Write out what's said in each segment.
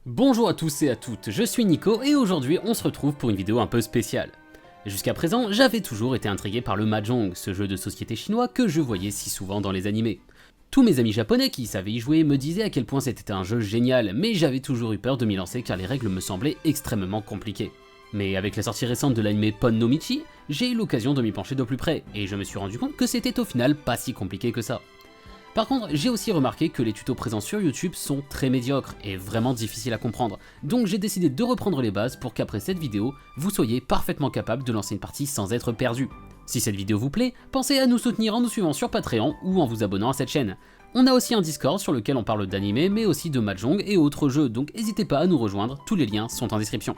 Bonjour à tous et à toutes, je suis Nico et aujourd'hui on se retrouve pour une vidéo un peu spéciale. Jusqu'à présent, j'avais toujours été intrigué par le Mahjong, ce jeu de société chinois que je voyais si souvent dans les animés. Tous mes amis japonais qui savaient y jouer me disaient à quel point c'était un jeu génial, mais j'avais toujours eu peur de m'y lancer car les règles me semblaient extrêmement compliquées. Mais avec la sortie récente de l'anime Pon no Michi, j'ai eu l'occasion de m'y pencher de plus près, et je me suis rendu compte que c'était au final pas si compliqué que ça. Par contre, j'ai aussi remarqué que les tutos présents sur YouTube sont très médiocres et vraiment difficiles à comprendre, donc j'ai décidé de reprendre les bases pour qu'après cette vidéo, vous soyez parfaitement capable de lancer une partie sans être perdu. Si cette vidéo vous plaît, pensez à nous soutenir en nous suivant sur Patreon ou en vous abonnant à cette chaîne. On a aussi un Discord sur lequel on parle d'anime mais aussi de Mahjong et autres jeux, donc n'hésitez pas à nous rejoindre, tous les liens sont en description.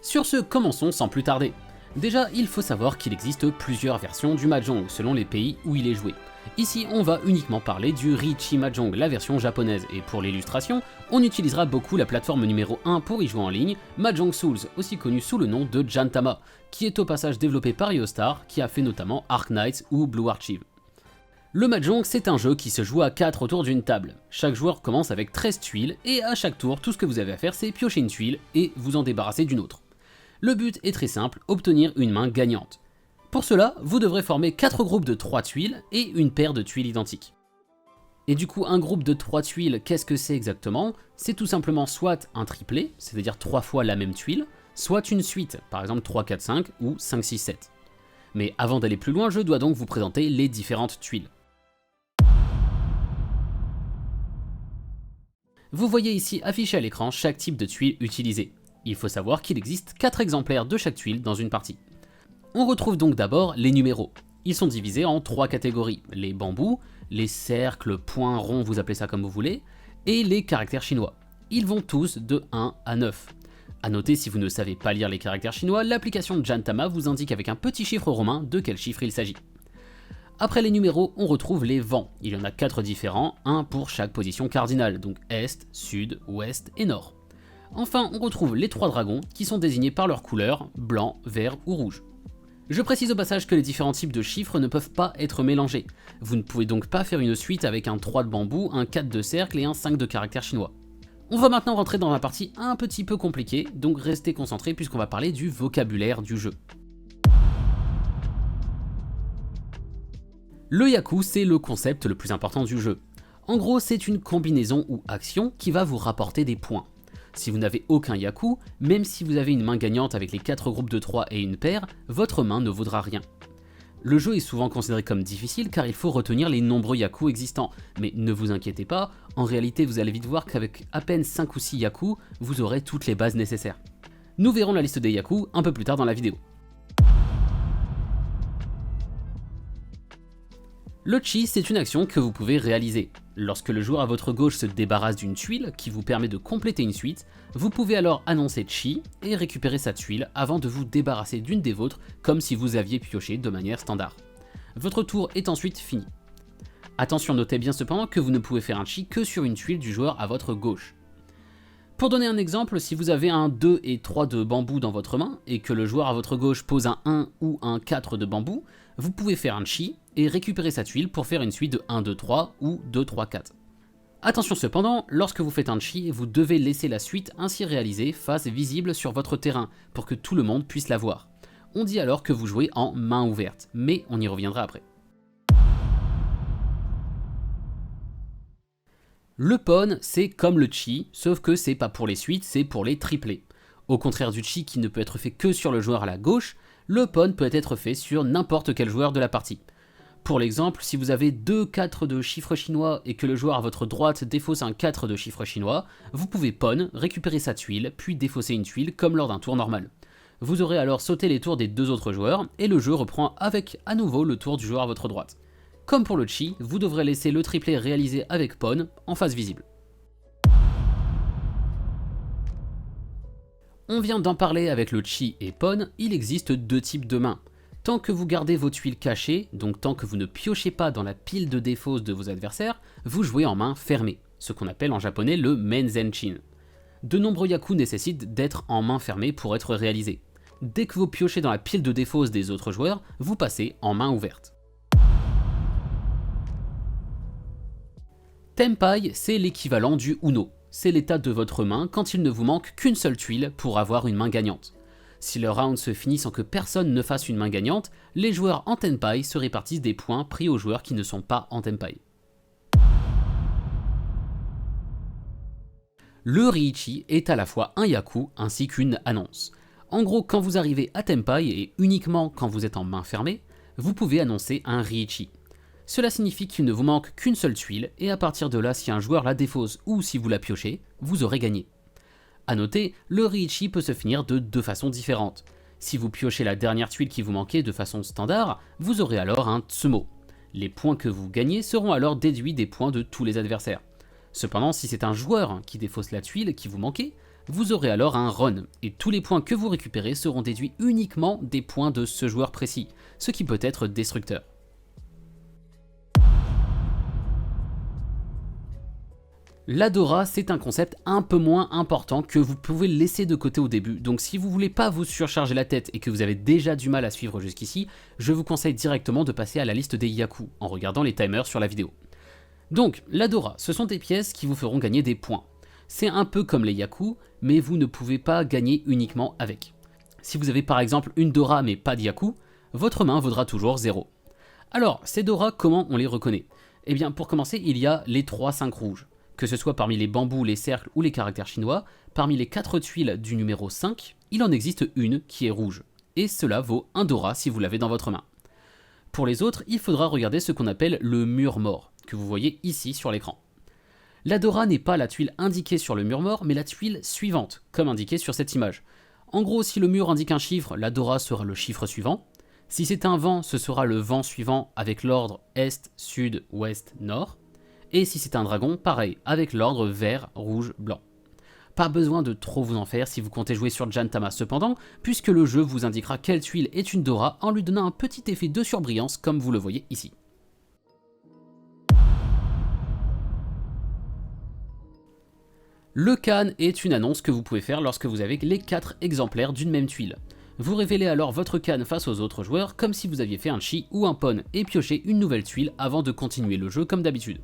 Sur ce, commençons sans plus tarder. Déjà, il faut savoir qu'il existe plusieurs versions du Mahjong selon les pays où il est joué. Ici, on va uniquement parler du Riichi Mahjong, la version japonaise, et pour l'illustration, on utilisera beaucoup la plateforme numéro 1 pour y jouer en ligne, Mahjong Souls, aussi connu sous le nom de Jantama, qui est au passage développé par Yoostar, qui a fait notamment Ark Knights ou Blue Archive. Le Mahjong, c'est un jeu qui se joue à 4 autour d'une table. Chaque joueur commence avec 13 tuiles, et à chaque tour, tout ce que vous avez à faire, c'est piocher une tuile et vous en débarrasser d'une autre. Le but est très simple, obtenir une main gagnante. Pour cela, vous devrez former 4 groupes de 3 tuiles et une paire de tuiles identiques. Et du coup, un groupe de 3 tuiles, qu'est-ce que c'est exactement? C'est tout simplement soit un triplet, c'est-à-dire 3 fois la même tuile, soit une suite, par exemple 3, 4, 5 ou 5, 6, 7. Mais avant d'aller plus loin, je dois donc vous présenter les différentes tuiles. Vous voyez ici affiché à l'écran chaque type de tuile utilisée. Il faut savoir qu'il existe 4 exemplaires de chaque tuile dans une partie. On retrouve donc d'abord les numéros. Ils sont divisés en 3 catégories, les bambous, les cercles, points, ronds, vous appelez ça comme vous voulez, et les caractères chinois. Ils vont tous de 1 à 9. A noter, si vous ne savez pas lire les caractères chinois, l'application Jantama vous indique avec un petit chiffre romain de quel chiffre il s'agit. Après les numéros, on retrouve les vents. Il y en a 4 différents, un pour chaque position cardinale, donc est, sud, ouest et nord. Enfin, on retrouve les 3 dragons qui sont désignés par leur couleur, blanc, vert ou rouge. Je précise au passage que les différents types de chiffres ne peuvent pas être mélangés. Vous ne pouvez donc pas faire une suite avec un 3 de bambou, un 4 de cercle et un 5 de caractère chinois. On va maintenant rentrer dans la partie un petit peu compliquée, donc restez concentrés puisqu'on va parler du vocabulaire du jeu. Le yaku, c'est le concept le plus important du jeu. En gros, c'est une combinaison ou action qui va vous rapporter des points. Si vous n'avez aucun yaku, même si vous avez une main gagnante avec les 4 groupes de 3 et une paire, votre main ne vaudra rien. Le jeu est souvent considéré comme difficile car il faut retenir les nombreux yaku existants, mais ne vous inquiétez pas, en réalité vous allez vite voir qu'avec à peine 5 ou 6 yaku, vous aurez toutes les bases nécessaires. Nous verrons la liste des yaku un peu plus tard dans la vidéo. Le chi, c'est une action que vous pouvez réaliser. Lorsque le joueur à votre gauche se débarrasse d'une tuile qui vous permet de compléter une suite, vous pouvez alors annoncer chi et récupérer sa tuile avant de vous débarrasser d'une des vôtres comme si vous aviez pioché de manière standard. Votre tour est ensuite fini. Attention, notez bien cependant que vous ne pouvez faire un chi que sur une tuile du joueur à votre gauche. Pour donner un exemple, si vous avez un 2 et 3 de bambou dans votre main et que le joueur à votre gauche pose un 1 ou un 4 de bambou, vous pouvez faire un chi et récupérer sa tuile pour faire une suite de 1, 2, 3 ou 2, 3, 4. Attention cependant, lorsque vous faites un chi, vous devez laisser la suite ainsi réalisée face visible sur votre terrain pour que tout le monde puisse la voir. On dit alors que vous jouez en main ouverte, mais on y reviendra après. Le pon, c'est comme le chi, sauf que c'est pas pour les suites, c'est pour les triplés. Au contraire du chi qui ne peut être fait que sur le joueur à la gauche, le pon peut être fait sur n'importe quel joueur de la partie. Pour l'exemple, si vous avez 2 4 de chiffres chinois et que le joueur à votre droite défausse un 4 de chiffres chinois, vous pouvez pon, récupérer sa tuile, puis défausser une tuile comme lors d'un tour normal. Vous aurez alors sauté les tours des 2 autres joueurs et le jeu reprend avec à nouveau le tour du joueur à votre droite. Comme pour le chi, vous devrez laisser le triplet réalisé avec pon en face visible. On vient d'en parler avec le chi et pon, il existe 2 types de mains. Tant que vous gardez vos tuiles cachées, donc tant que vous ne piochez pas dans la pile de défausse de vos adversaires, vous jouez en main fermée, ce qu'on appelle en japonais le menzenchin. De nombreux yaku nécessitent d'être en main fermée pour être réalisés. Dès que vous piochez dans la pile de défausse des autres joueurs, vous passez en main ouverte. Tenpai, c'est l'équivalent du Uno. c'est l'état de votre main quand il ne vous manque qu'une seule tuile pour avoir une main gagnante. Si le round se finit sans que personne ne fasse une main gagnante, les joueurs en Tenpai se répartissent des points pris aux joueurs qui ne sont pas en Tenpai. Le Riichi est à la fois un yaku ainsi qu'une annonce. En gros, quand vous arrivez à Tenpai et uniquement quand vous êtes en main fermée, vous pouvez annoncer un Riichi. Cela signifie qu'il ne vous manque qu'une seule tuile et à partir de là, si un joueur la défausse ou si vous la piochez, vous aurez gagné. A noter, le Riichi peut se finir de deux façons différentes. Si vous piochez la dernière tuile qui vous manquait de façon standard, vous aurez alors un Tsumo. Les points que vous gagnez seront alors déduits des points de tous les adversaires. Cependant, si c'est un joueur qui défausse la tuile qui vous manquait, vous aurez alors un Ron, et tous les points que vous récupérez seront déduits uniquement des points de ce joueur précis, ce qui peut être destructeur. L'Adora, c'est un concept un peu moins important que vous pouvez laisser de côté au début, donc si vous voulez pas vous surcharger la tête et que vous avez déjà du mal à suivre jusqu'ici, je vous conseille directement de passer à la liste des yaku en regardant les timers sur la vidéo. Donc, l'Adora, ce sont des pièces qui vous feront gagner des points. C'est un peu comme les yaku, mais vous ne pouvez pas gagner uniquement avec. Si vous avez par exemple une Dora mais pas de yaku, votre main vaudra toujours 0. Alors, ces Dora, comment on les reconnaît? Eh bien, pour commencer, il y a les 3-5 rouges. Que ce soit parmi les bambous, les cercles ou les caractères chinois, parmi les 4 tuiles du numéro 5, il en existe une qui est rouge. Et cela vaut un Dora si vous l'avez dans votre main. Pour les autres, il faudra regarder ce qu'on appelle le mur mort, que vous voyez ici sur l'écran. La Dora n'est pas la tuile indiquée sur le mur mort, mais la tuile suivante, comme indiqué sur cette image. En gros, si le mur indique un chiffre, la Dora sera le chiffre suivant. Si c'est un vent, ce sera le vent suivant avec l'ordre Est, Sud, Ouest, Nord. Et si c'est un dragon, pareil, avec l'ordre vert, rouge, blanc. Pas besoin de trop vous en faire si vous comptez jouer sur Jantama cependant, puisque le jeu vous indiquera quelle tuile est une Dora en lui donnant un petit effet de surbrillance comme vous le voyez ici. Le Kan est une annonce que vous pouvez faire lorsque vous avez les 4 exemplaires d'une même tuile. Vous révélez alors votre Kan face aux autres joueurs comme si vous aviez fait un Chi ou un Pon et piochez une nouvelle tuile avant de continuer le jeu comme d'habitude.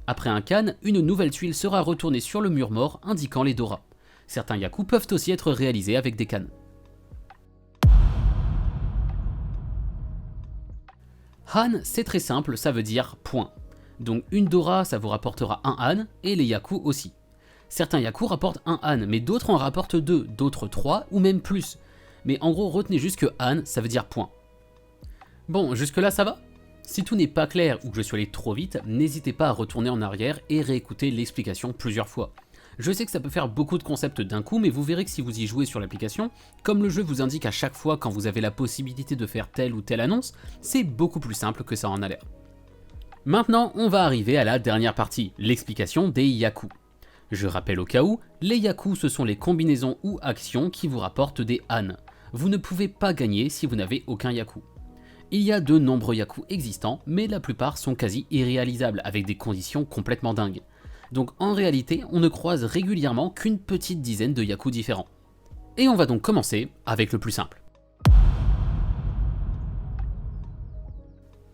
Après un Kan, une nouvelle tuile sera retournée sur le mur mort indiquant les Dora. Certains yaku peuvent aussi être réalisés avec des Kan. Han, c'est très simple, ça veut dire point. Donc une Dora, ça vous rapportera un Han, et les yaku aussi. Certains yaku rapportent un Han, mais d'autres en rapportent 2, d'autres 3, ou même plus. Mais en gros, retenez juste que Han, ça veut dire point. Bon, jusque là ça va? Si tout n'est pas clair ou que je suis allé trop vite, n'hésitez pas à retourner en arrière et réécouter l'explication plusieurs fois. Je sais que ça peut faire beaucoup de concepts d'un coup, mais vous verrez que si vous y jouez sur l'application, comme le jeu vous indique à chaque fois quand vous avez la possibilité de faire telle ou telle annonce, c'est beaucoup plus simple que ça en a l'air. Maintenant, on va arriver à la dernière partie, l'explication des yaku. Je rappelle au cas où, les yaku ce sont les combinaisons ou actions qui vous rapportent des Han. Vous ne pouvez pas gagner si vous n'avez aucun yaku. Il y a de nombreux yaku existants, mais la plupart sont quasi irréalisables avec des conditions complètement dingues. Donc en réalité, on ne croise régulièrement qu'une petite dizaine de yaku différents. Et on va donc commencer avec le plus simple.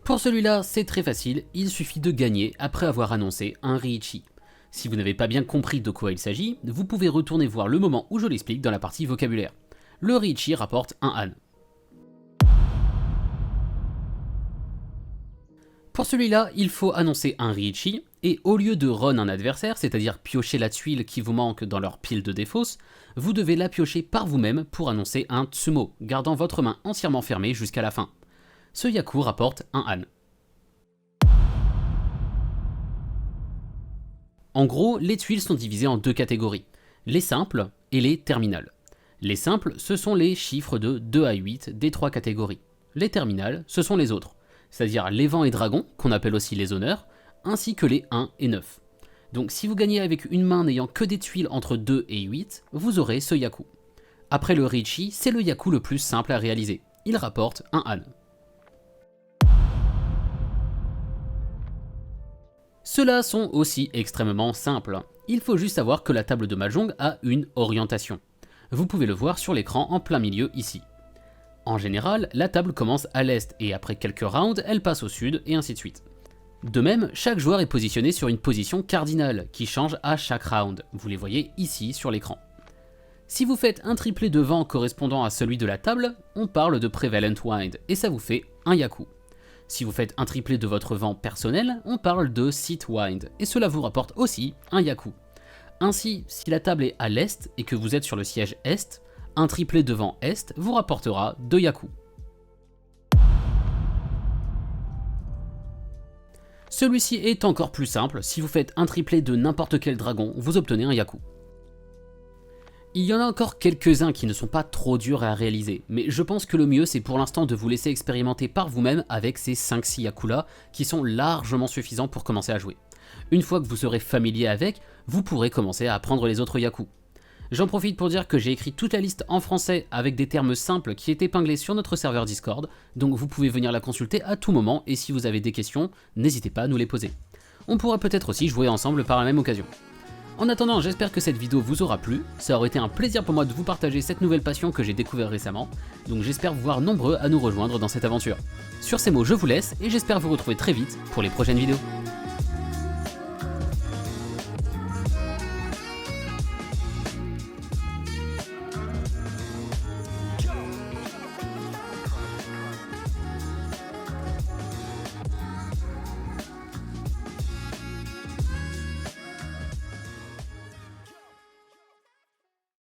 Pour celui-là, c'est très facile, il suffit de gagner après avoir annoncé un Riichi. Si vous n'avez pas bien compris de quoi il s'agit, vous pouvez retourner voir le moment où je l'explique dans la partie vocabulaire. Le Riichi rapporte un Han. Pour celui-là, il faut annoncer un Riichi, et au lieu de run un adversaire, c'est-à-dire piocher la tuile qui vous manque dans leur pile de défausse, vous devez la piocher par vous-même pour annoncer un Tsumo, gardant votre main entièrement fermée jusqu'à la fin. Ce yaku rapporte un Han. En gros, les tuiles sont divisées en deux catégories, les simples et les terminales. Les simples, ce sont les chiffres de 2 à 8 des 3 catégories. Les terminales, ce sont les autres, c'est-à-dire les vents et dragons, qu'on appelle aussi les honneurs, ainsi que les 1 et 9. Donc si vous gagnez avec une main n'ayant que des tuiles entre 2 et 8, vous aurez ce yaku. Après le Riichi, c'est le yaku le plus simple à réaliser, il rapporte un Han. Ceux-là sont aussi extrêmement simples, il faut juste savoir que la table de Mahjong a une orientation. Vous pouvez le voir sur l'écran en plein milieu ici. En général, la table commence à l'est et après quelques rounds, elle passe au sud et ainsi de suite. De même, chaque joueur est positionné sur une position cardinale qui change à chaque round, vous les voyez ici sur l'écran. Si vous faites un triplé de vent correspondant à celui de la table, on parle de Prevalent Wind et ça vous fait un Yaku. Si vous faites un triplé de votre vent personnel, on parle de Seat Wind et cela vous rapporte aussi un Yaku. Ainsi, si la table est à l'est et que vous êtes sur le siège est, un triplé de vent est vous rapportera 2 Yaku. Celui-ci est encore plus simple, si vous faites un triplé de n'importe quel dragon, vous obtenez un Yaku. Il y en a encore quelques-uns qui ne sont pas trop durs à réaliser, mais je pense que le mieux c'est pour l'instant de vous laisser expérimenter par vous-même avec ces 5-6 Yaku là, qui sont largement suffisants pour commencer à jouer. Une fois que vous serez familier avec, vous pourrez commencer à apprendre les autres Yaku. J'en profite pour dire que j'ai écrit toute la liste en français avec des termes simples qui est épinglé sur notre serveur Discord, donc vous pouvez venir la consulter à tout moment et si vous avez des questions, n'hésitez pas à nous les poser. On pourra peut-être aussi jouer ensemble par la même occasion. En attendant, j'espère que cette vidéo vous aura plu, ça aurait été un plaisir pour moi de vous partager cette nouvelle passion que j'ai découvert récemment, donc j'espère vous voir nombreux à nous rejoindre dans cette aventure. Sur ces mots, je vous laisse et j'espère vous retrouver très vite pour les prochaines vidéos.